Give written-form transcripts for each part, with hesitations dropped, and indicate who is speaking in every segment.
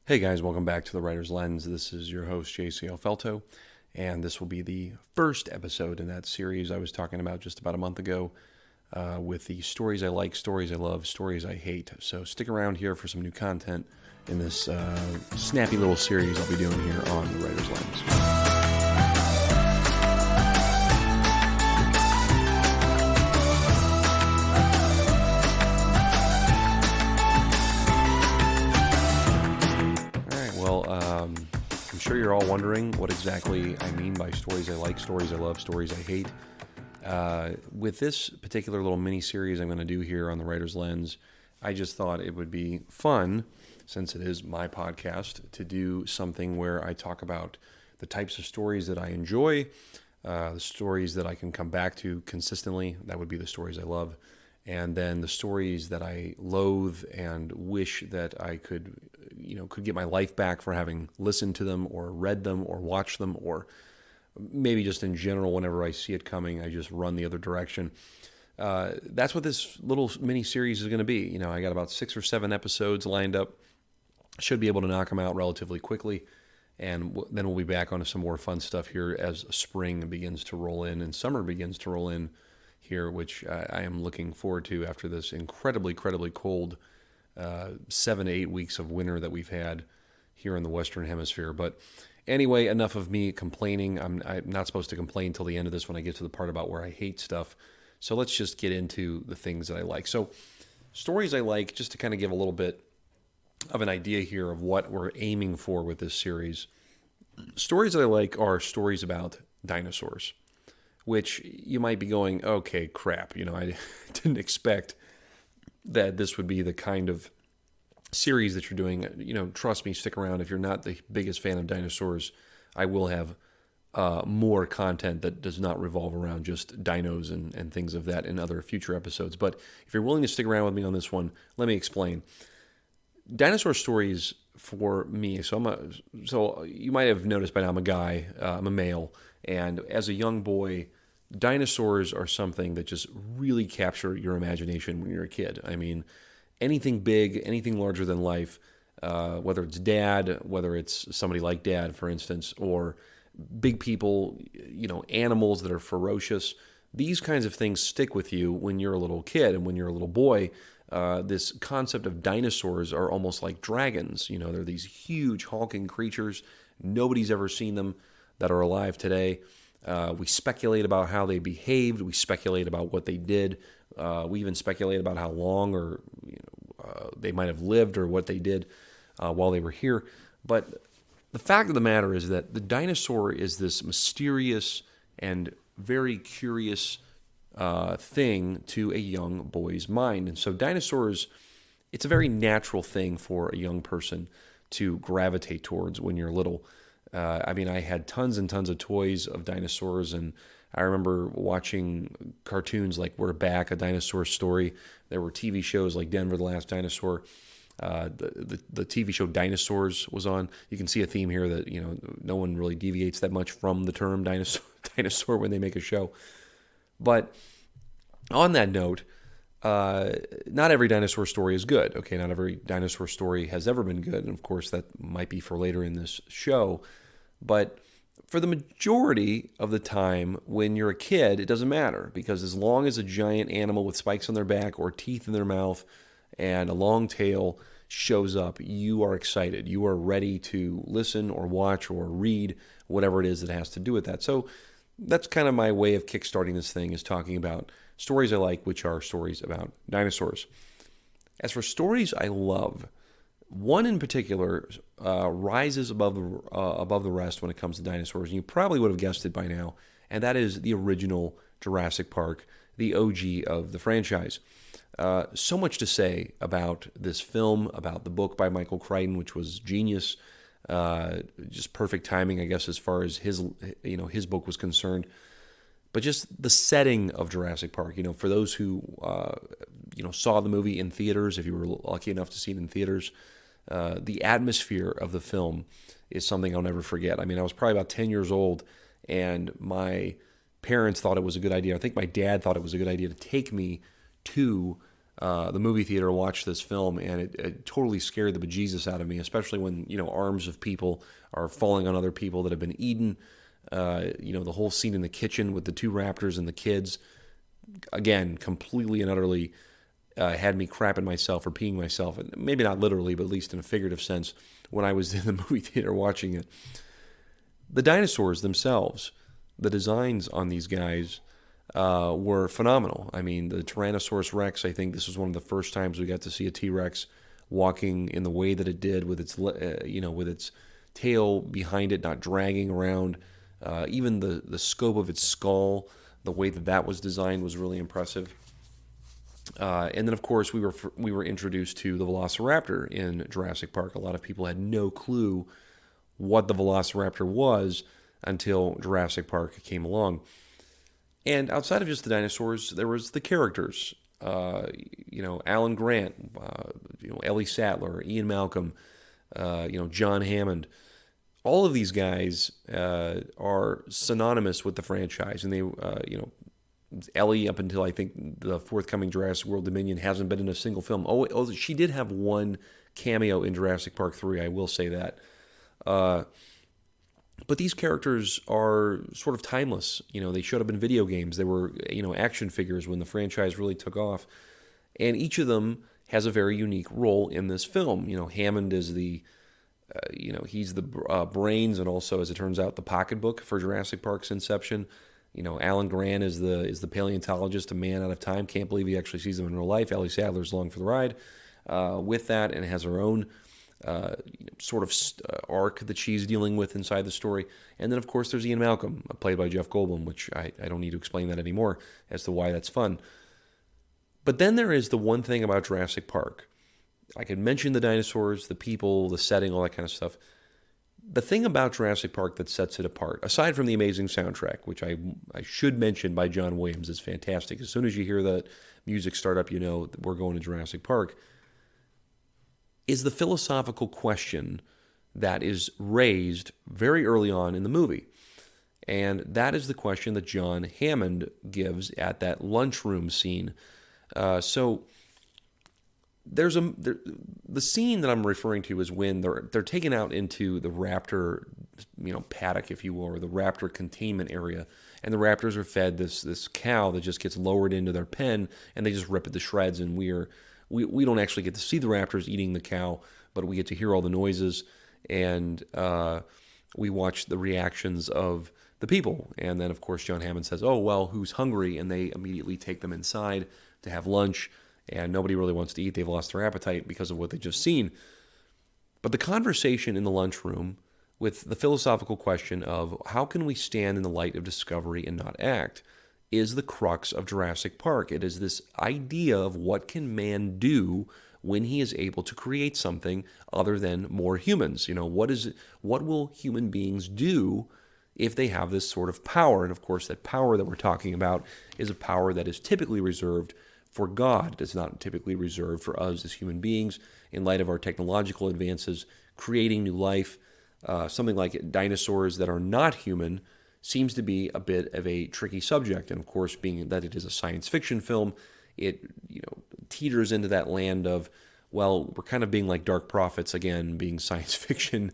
Speaker 1: Hey guys, welcome back to The Writer's Lens. This is your host, JC Alfelto, and this will be the first episode in that series I was talking about just about a month ago with the stories I like, stories I love, stories I hate. So stick around here for some new content in this snappy little series I'll be doing here on The Writer's Lens. I'm sure you're all wondering what exactly I mean by stories I like, stories I love, stories I hate. With this particular little mini-series I'm going to do here on The Writer's Lens, I just thought it would be fun, since it is my podcast, to do something where I talk about the types of stories that I enjoy, the stories that I can come back to consistently, that would be the stories I love, and then the stories that I loathe and wish that I could get my life back for having listened to them or read them or watched them, or maybe just in general, whenever I see it coming, I just run the other direction. That's what this little mini series is going to be. I got about 6 or 7 episodes lined up. Should be able to knock them out relatively quickly. And then we'll be back on some more fun stuff here as spring begins to roll in and summer begins to roll in here, which I am looking forward to after this incredibly cold 7 to 8 weeks of winter that we've had here in the Western Hemisphere. But anyway, enough of me complaining. I'm not supposed to complain till the end of this when I get to the part about where I hate stuff. So let's just get into the things that I like. So stories I like, just to kind of give a little bit of an idea here of what we're aiming for with this series. Stories that I like are stories about dinosaurs, which you might be going, okay, crap. I didn't expect that this would be the kind of series that you're doing. Trust me, stick around. If you're not the biggest fan of dinosaurs, I will have more content that does not revolve around just dinos and things of that in other future episodes. But if you're willing to stick around with me on this one, let me explain. Dinosaur stories for me, so you might have noticed by now I'm a guy, I'm a male, and as a young boy, dinosaurs are something that just really capture your imagination when you're a kid. I mean, anything big, anything larger than life, whether it's dad, whether it's somebody like dad, for instance, or big people, animals that are ferocious, these kinds of things stick with you when you're a little kid. And when you're a little boy, this concept of dinosaurs are almost like dragons. They're these huge hulking creatures. Nobody's ever seen them that are alive today. We speculate about how they behaved. We speculate about what they did. We even speculate about how long or they might have lived or what they did while they were here. But the fact of the matter is that the dinosaur is this mysterious and very curious thing to a young boy's mind. And so dinosaurs, it's a very natural thing for a young person to gravitate towards when you're little. I had tons and tons of toys of dinosaurs, and I remember watching cartoons like We're Back, A Dinosaur Story. There were TV shows like Denver the Last Dinosaur. The TV show Dinosaurs was on. You can see a theme here that no one really deviates that much from the term dinosaur when they make a show. But on that note, not every dinosaur story is good. Okay, not every dinosaur story has ever been good, and of course that might be for later in this show. But for the majority of the time, when you're a kid, it doesn't matter, because as long as a giant animal with spikes on their back or teeth in their mouth and a long tail shows up, you are excited. You are ready to listen or watch or read whatever it is that has to do with that. So that's kind of my way of kickstarting this thing, is talking about stories I like, which are stories about dinosaurs. As for stories I love, one in particular rises above the rest when it comes to dinosaurs, and you probably would have guessed it by now, and that is the original Jurassic Park, the OG of the franchise. So much to say about this film, about the book by Michael Crichton, which was genius, just perfect timing, I guess, as far as his book was concerned. But just the setting of Jurassic Park, for those who saw the movie in theaters, if you were lucky enough to see it in theaters, the atmosphere of the film is something I'll never forget. I was probably about 10 years old, and my parents thought it was a good idea. I think my dad thought it was a good idea to take me to the movie theater to watch this film, and it totally scared the bejesus out of me, especially when, arms of people are falling on other people that have been eaten. The whole scene in the kitchen with the two raptors and the kids, again, completely and utterly had me crapping myself or peeing myself. Maybe not literally, but at least in a figurative sense when I was in the movie theater watching it. The dinosaurs themselves, the designs on these guys were phenomenal. I mean, the Tyrannosaurus Rex, I think this was one of the first times we got to see a T-Rex walking in the way that it did with its, with its tail behind it, not dragging around. Even the scope of its skull, the way that was designed was really impressive. And then, of course, we were introduced to the Velociraptor in Jurassic Park. A lot of people had no clue what the Velociraptor was until Jurassic Park came along. And outside of just the dinosaurs, there was the characters. Alan Grant, Ellie Sattler, Ian Malcolm, John Hammond. All of these guys are synonymous with the franchise, and they, Ellie, up until I think the forthcoming Jurassic World Dominion, hasn't been in a single film. Oh, she did have one cameo in Jurassic Park 3, I will say that. But these characters are sort of timeless. They showed up in video games. They were, action figures when the franchise really took off. And each of them has a very unique role in this film. Hammond is the, he's the brains and also, as it turns out, the pocketbook for Jurassic Park's inception. Alan Grant is the paleontologist, a man out of time. Can't believe he actually sees them in real life. Ellie Sattler's along for the ride with that and has her own sort of arc that she's dealing with inside the story. And then, of course, there's Ian Malcolm, played by Jeff Goldblum, which I don't need to explain that anymore as to why that's fun. But then there is the one thing about Jurassic Park. I could mention the dinosaurs, the people, the setting, all that kind of stuff. The thing about Jurassic Park that sets it apart, aside from the amazing soundtrack, which I should mention by John Williams, is fantastic. As soon as you hear that music start up, we're going to Jurassic Park, is the philosophical question that is raised very early on in the movie. And that is the question that John Hammond gives at that lunchroom scene. So there's the scene that I'm referring to is when they're taken out into the raptor, paddock, if you will, or the raptor containment area, and the raptors are fed this cow that just gets lowered into their pen, and they just rip it to shreds, and we don't actually get to see the raptors eating the cow, but we get to hear all the noises, and we watch the reactions of the people. And then, of course, John Hammond says, "Oh, well, who's hungry?" And they immediately take them inside to have lunch, and nobody really wants to eat. They've lost their appetite because of what they've just seen. But the conversation in the lunchroom with the philosophical question of how can we stand in the light of discovery and not act is the crux of Jurassic Park. It is this idea of what can man do when he is able to create something other than more humans. What will human beings do if they have this sort of power? And of course, that power that we're talking about is a power that is typically reserved for God. It's not typically reserved for us as human beings in light of our technological advances, creating new life. Something like dinosaurs that are not human seems to be a bit of a tricky subject. And of course, being that it is a science fiction film, it teeters into that land of, well, we're kind of being like Dark Prophets again, being science fiction,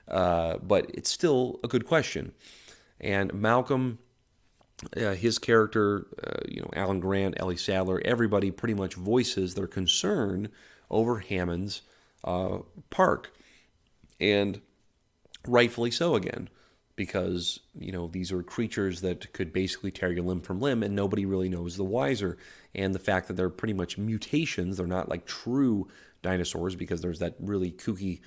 Speaker 1: but it's still a good question. And Malcolm, his character, Alan Grant, Ellie Sattler, everybody pretty much voices their concern over Hammond's park, and rightfully so again. Because, these are creatures that could basically tear you limb from limb, and nobody really knows the wiser. And the fact that they're pretty much mutations, they're not like true dinosaurs, because there's that really kooky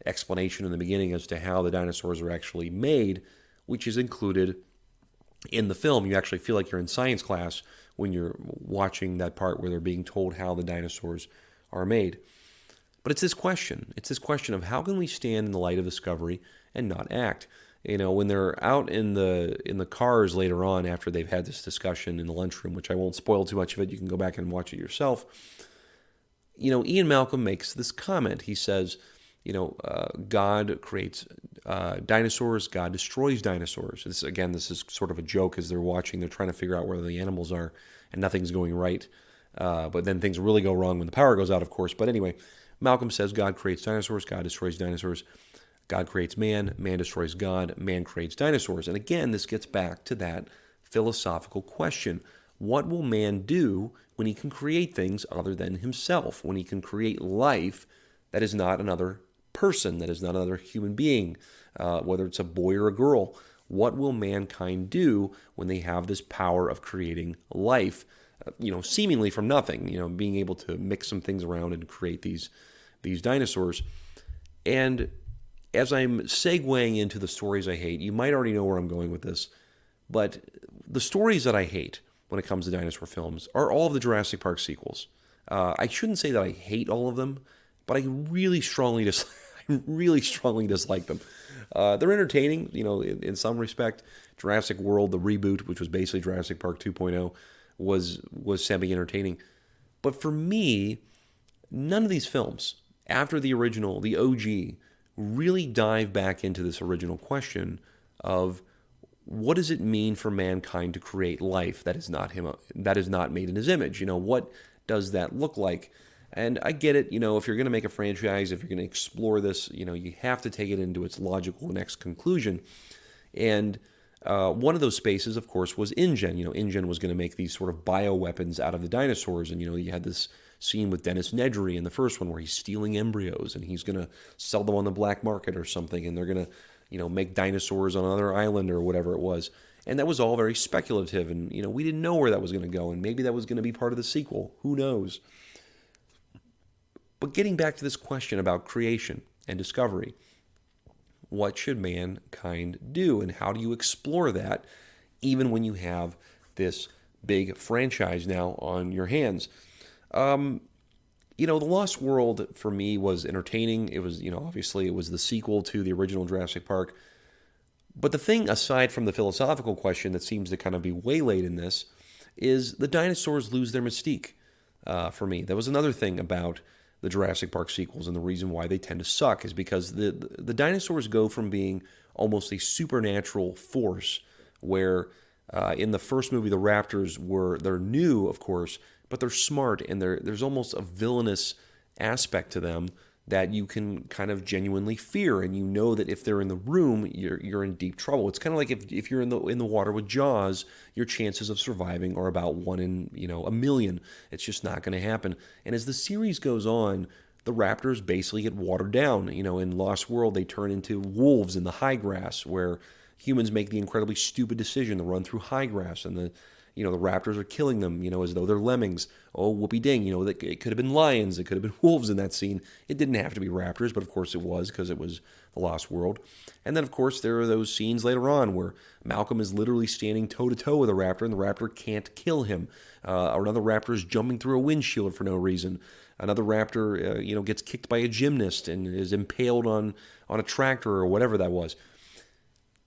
Speaker 1: explanation in the beginning as to how the dinosaurs are actually made, which is included in the film. You actually feel like you're in science class when you're watching that part where they're being told how the dinosaurs are made. But it's this question. It's this question of how can we stand in the light of discovery and not act? When they're out in the cars later on after they've had this discussion in the lunchroom, which I won't spoil too much of it, you can go back and watch it yourself. Ian Malcolm makes this comment. He says, God creates dinosaurs, God destroys dinosaurs. This is sort of a joke as they're watching. They're trying to figure out where the animals are, and nothing's going right. But then things really go wrong when the power goes out, of course. But anyway, Malcolm says God creates dinosaurs, God destroys dinosaurs. God creates man, man destroys God, man creates dinosaurs. And again, this gets back to that philosophical question. What will man do when he can create things other than himself? When he can create life that is not another person, that is not another human being, whether it's a boy or a girl? What will mankind do when they have this power of creating life, seemingly from nothing, being able to mix some things around and create these dinosaurs? And as I'm segueing into the stories I hate, you might already know where I'm going with this, but the stories that I hate when it comes to dinosaur films are all of the Jurassic Park sequels. I shouldn't say that I hate all of them, but I really strongly dislike them. They're entertaining, in some respect. Jurassic World, the reboot, which was basically Jurassic Park 2.0, was semi-entertaining. But for me, none of these films, after the original, the OG, really dive back into this original question of what does it mean for mankind to create life that is not him, that is not made in his image? What does that look like? And I get it, if you're going to make a franchise, if you're going to explore this, you have to take it into its logical next conclusion. And one of those spaces, of course, was InGen. InGen was going to make these sort of bioweapons out of the dinosaurs. And, you had this scene with Dennis Nedry in the first one where he's stealing embryos and he's going to sell them on the black market or something. And they're going to, make dinosaurs on another island or whatever it was. And that was all very speculative. And, we didn't know where that was going to go. And maybe that was going to be part of the sequel. Who knows? But getting back to this question about creation and discovery, what should mankind do? And how do you explore that even when you have this big franchise now on your hands? The Lost World for me was entertaining. It was, obviously it was the sequel to the original Jurassic Park. But the thing, aside from the philosophical question that seems to kind of be waylaid in this, is the dinosaurs lose their mystique for me. That was another thing about the Jurassic Park sequels, and the reason why they tend to suck is because the dinosaurs go from being almost a supernatural force, where in the first movie the raptors they're new, of course, but they're smart, and there's almost a villainous aspect to them that you can kind of genuinely fear, and you know that if they're in the room, you're in deep trouble. It's kind of like if you're in the water with Jaws, your chances of surviving are about 1 in a million. It's just not going to happen. And as the series goes on, the raptors basically get watered down. In Lost World, they turn into wolves in the high grass, where humans make the incredibly stupid decision to run through high grass, and the raptors are killing them, as though they're lemmings. Oh, whoopee ding, it could have been lions, it could have been wolves in that scene. It didn't have to be raptors, but of course it was, because it was the Lost World. And then, of course, there are those scenes later on where Malcolm is literally standing toe-to-toe with a raptor, and the raptor can't kill him. Or another raptor is jumping through a windshield for no reason. Another raptor, gets kicked by a gymnast and is impaled on a tractor or whatever that was.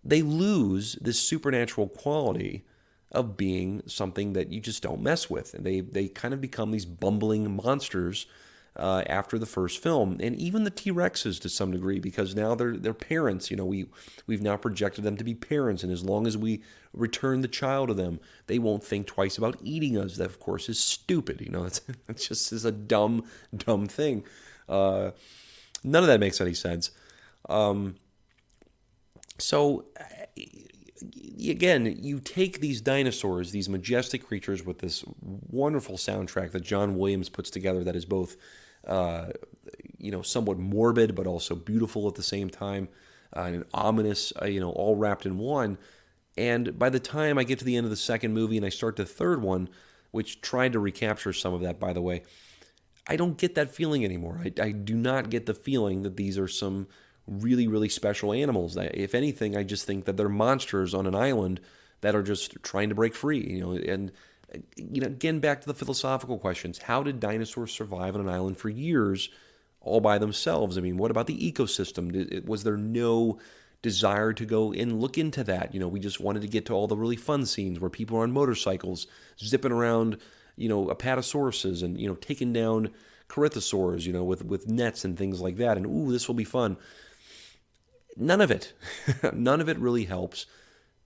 Speaker 1: They lose this supernatural quality of being something that you just don't mess with. And they kind of become these bumbling monsters after the first film. And even the T-Rexes to some degree, because now they're parents. We've now projected them to be parents, and as long as we return the child to them, they won't think twice about eating us. That, of course, is stupid. That's just is a dumb thing. None of that makes any sense. So again, you take these dinosaurs, these majestic creatures with this wonderful soundtrack that John Williams puts together that is both, somewhat morbid but also beautiful at the same time, and ominous, all wrapped in one. And by the time I get to the end of the second movie and I start the third one, which tried to recapture some of that, by the way, I don't get that feeling anymore. I do not get the feeling that these are some really, really special animals. If anything, I just think that they're monsters on an island that are just trying to break free. And again, back to the philosophical questions. How did dinosaurs survive on an island for years all by themselves? I mean, what about the ecosystem? Was there no desire to go and look into that? We just wanted to get to all the really fun scenes where people are on motorcycles, zipping around, apatosauruses and, taking down corythosaurs, with nets and things like that. And, ooh, this will be fun. None of it really helps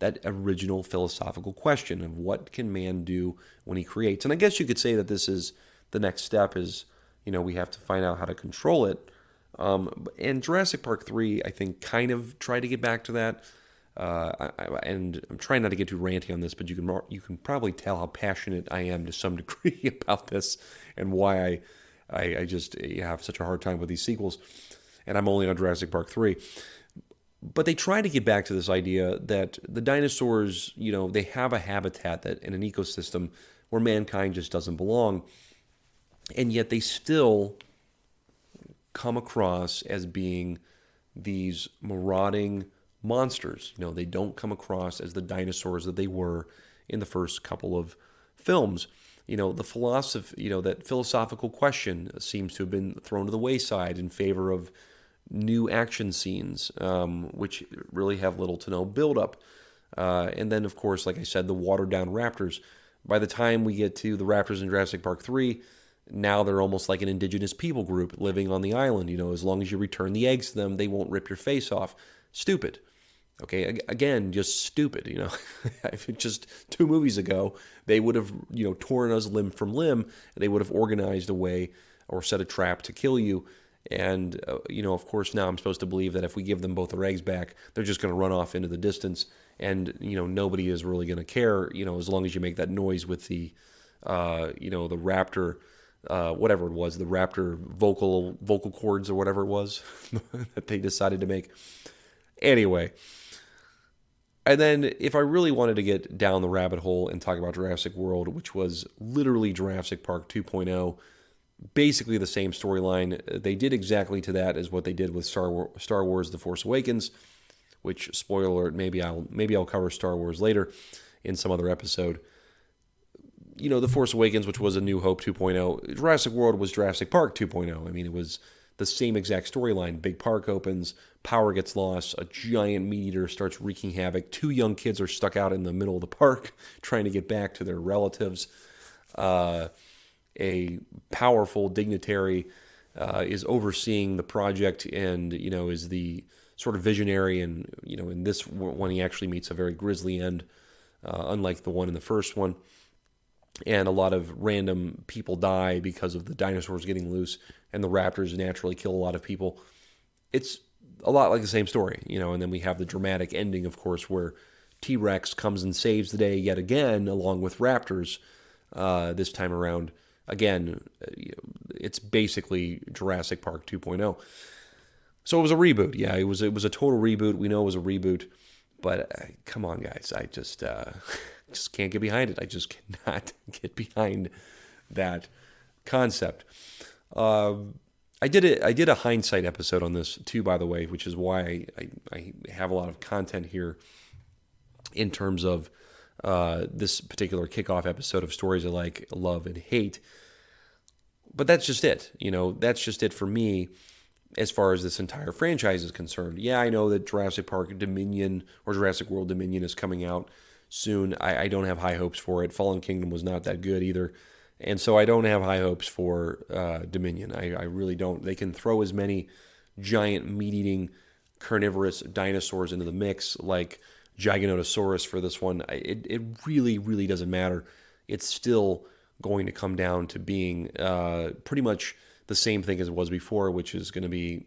Speaker 1: that original philosophical question of what can man do when he creates. And I guess you could say that this is the next step is, we have to find out how to control it. And Jurassic Park 3, I think, kind of tried to get back to that. And I'm trying not to get too ranty on this, but you can probably tell how passionate I am to some degree about this and why I just have such a hard time with these sequels. And I'm only on Jurassic Park 3. But they try to get back to this idea that the dinosaurs, they have a habitat that in an ecosystem where mankind just doesn't belong. And yet they still come across as being these marauding monsters. They don't come across as the dinosaurs that they were in the first couple of films. The philosophy, that philosophical question seems to have been thrown to the wayside in favor of new action scenes, which really have little to no buildup. And then, of course, like I said, the watered-down raptors. By the time we get to the raptors in Jurassic Park 3, now they're almost like an indigenous people group living on the island. As long as you return the eggs to them, they won't rip your face off. Stupid. Okay, again, just stupid. Just 2 movies ago, they would have, torn us limb from limb. They would have organized a way or set a trap to kill you. And, of course, now I'm supposed to believe that if we give them both their eggs back, they're just going to run off into the distance. And, nobody is really going to care, as long as you make that noise with the, the raptor, whatever it was, the raptor vocal cords or whatever it was that they decided to make. Anyway. And then if I really wanted to get down the rabbit hole and talk about Jurassic World, which was literally Jurassic Park 2.0, basically the same storyline. They did exactly to that as what they did with Star Wars: The Force Awakens, which, spoiler alert, maybe I'll cover Star Wars later in some other episode. The Force Awakens, which was A New Hope 2.0, Jurassic World was Jurassic Park 2.0. I mean, it was the same exact storyline. Big park opens, power gets lost, a giant meat eater starts wreaking havoc. 2 young kids are stuck out in the middle of the park trying to get back to their relatives. A powerful dignitary is overseeing the project and, is the sort of visionary. And, in this one, he actually meets a very grisly end, unlike the one in the first one. And a lot of random people die because of the dinosaurs getting loose, and the raptors naturally kill a lot of people. It's a lot like the same story, and then we have the dramatic ending, of course, where T-Rex comes and saves the day yet again, along with raptors this time around. Again, it's basically Jurassic Park 2.0. So it was a reboot. Yeah, it was a total reboot. We know it was a reboot, but come on, guys, I just can't get behind it. I just cannot get behind that concept. I did a hindsight episode on this too, by the way, which is why I have a lot of content here in terms of this particular kickoff episode of Stories I Like, Love, and Hate. But that's just it. That's just it for me as far as this entire franchise is concerned. Yeah, I know that Jurassic Park Dominion or Jurassic World Dominion is coming out soon. I don't have high hopes for it. Fallen Kingdom was not that good either. And so I don't have high hopes for Dominion. I really don't. They can throw as many giant meat-eating carnivorous dinosaurs into the mix like Giganotosaurus for this one. It really, really doesn't matter. It's still going to come down to being pretty much the same thing as it was before, which is going to be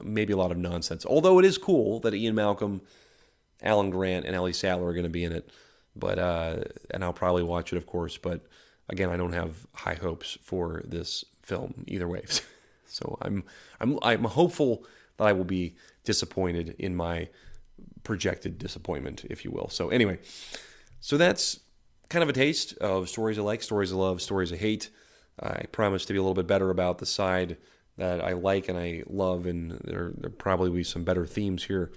Speaker 1: maybe a lot of nonsense. Although it is cool that Ian Malcolm, Alan Grant, and Ellie Sattler are going to be in it. But and I'll probably watch it, of course. But again, I don't have high hopes for this film either way. So I'm hopeful that I will be disappointed in my projected disappointment, if you will. So anyway, so that's kind of a taste of Stories I Like, Stories I Love, Stories I Hate. I promise to be a little bit better about the side that I like and I love, and there probably be some better themes here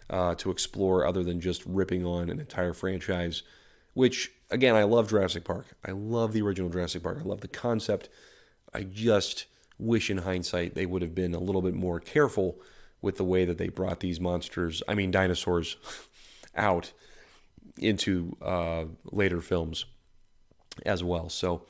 Speaker 1: to explore other than just ripping on an entire franchise, which, again, I love Jurassic Park. I love the original Jurassic Park. I love the concept. I just wish in hindsight they would have been a little bit more careful with the way that they brought these dinosaurs, out into later films as well. So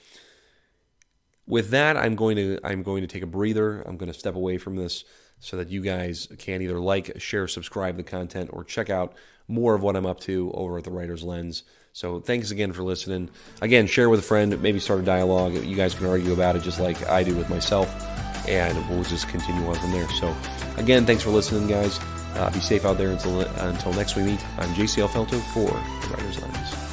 Speaker 1: with that, I'm going to take a breather. I'm going to step away from this so that you guys can either like, share, subscribe to the content, or check out more of what I'm up to over at the Writer's Lens. So thanks again for listening. Again, share with a friend, maybe start a dialogue. You guys can argue about it just like I do with myself, and we'll just continue on from there. So again, thanks for listening, guys. Be safe out there until next we meet. I'm JCL Felto for the Writer's Lens.